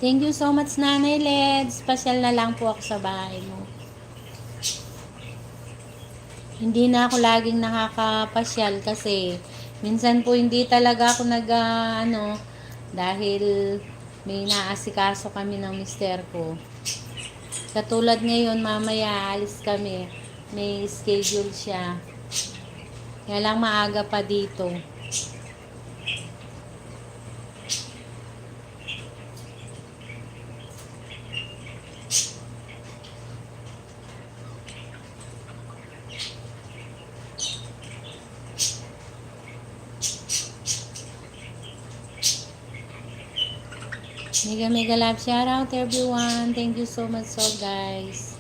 Thank you so much, Nanay Leds. Pasyal na lang po ako sa bahay mo. Hindi na ako laging nakakapasyal kasi minsan po hindi talaga ako dahil may naasikaso kami ng mister ko. Katulad ngayon, mamaya alis kami. May schedule siya. Kaya lang maaga pa dito. Mega love shout out everyone. Thank you so much guys.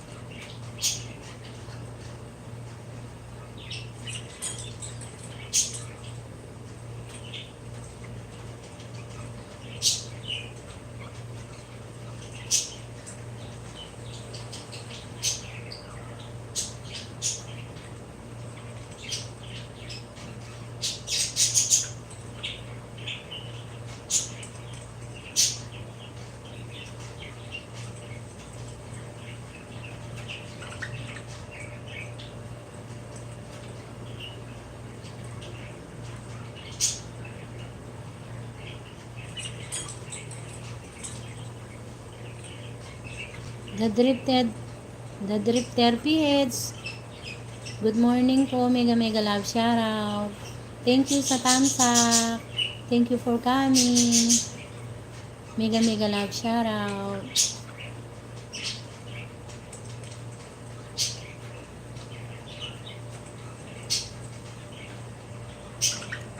The Drifter PH. Good morning po, mega love shout out. Thank you sa tamsak. Thank you for coming. Mega love shout out.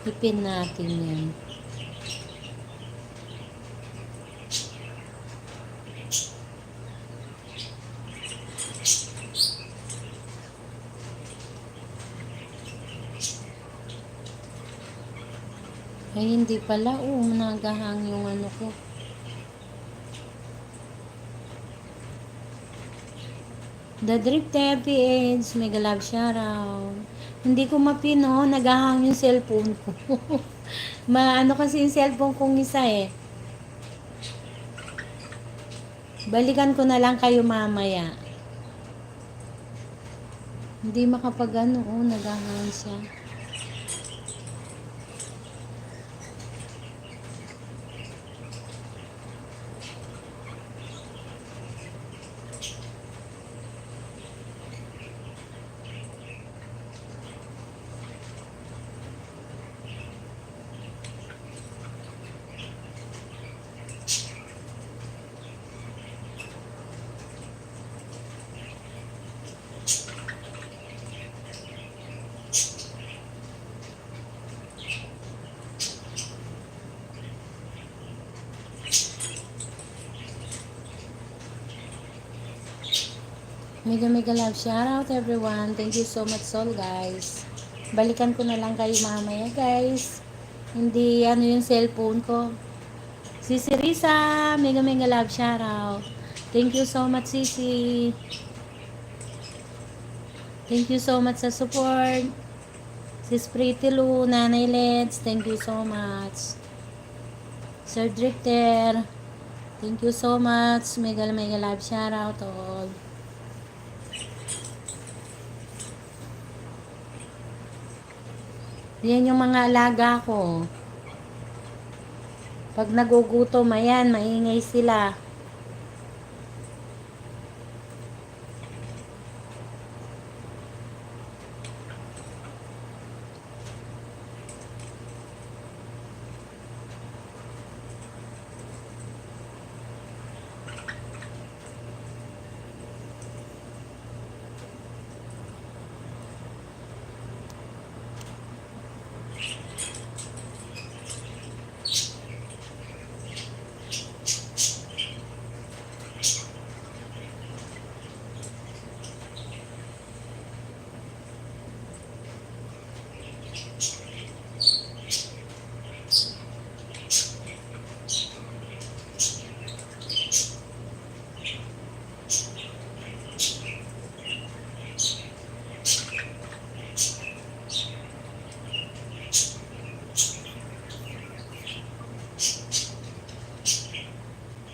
Ipin natin yan. Ay, hindi pala. Nagahang yung ano ko. The Drifter PH. Mega love shout out. Hindi ko mapino. Nagahang yung cellphone ko. Kasi yung cellphone kong isa eh. Balikan ko na lang kayo mamaya. Hindi nagahang siya. Mega love shout out everyone. Thank you so much guys. Balikan ko na lang kayo mamaya guys. Hindi yung cellphone ko. Sisi Risa, mega love shout out. Thank you so much Sisi. Thank you so much sa support. Sis Pretty Lou, Nanay Leds, thank you so much. Sir Drifter, thank you so much. Mega love shout out all. Yan yung mga alaga ko. Pag nagugutom, ayan, maingay sila.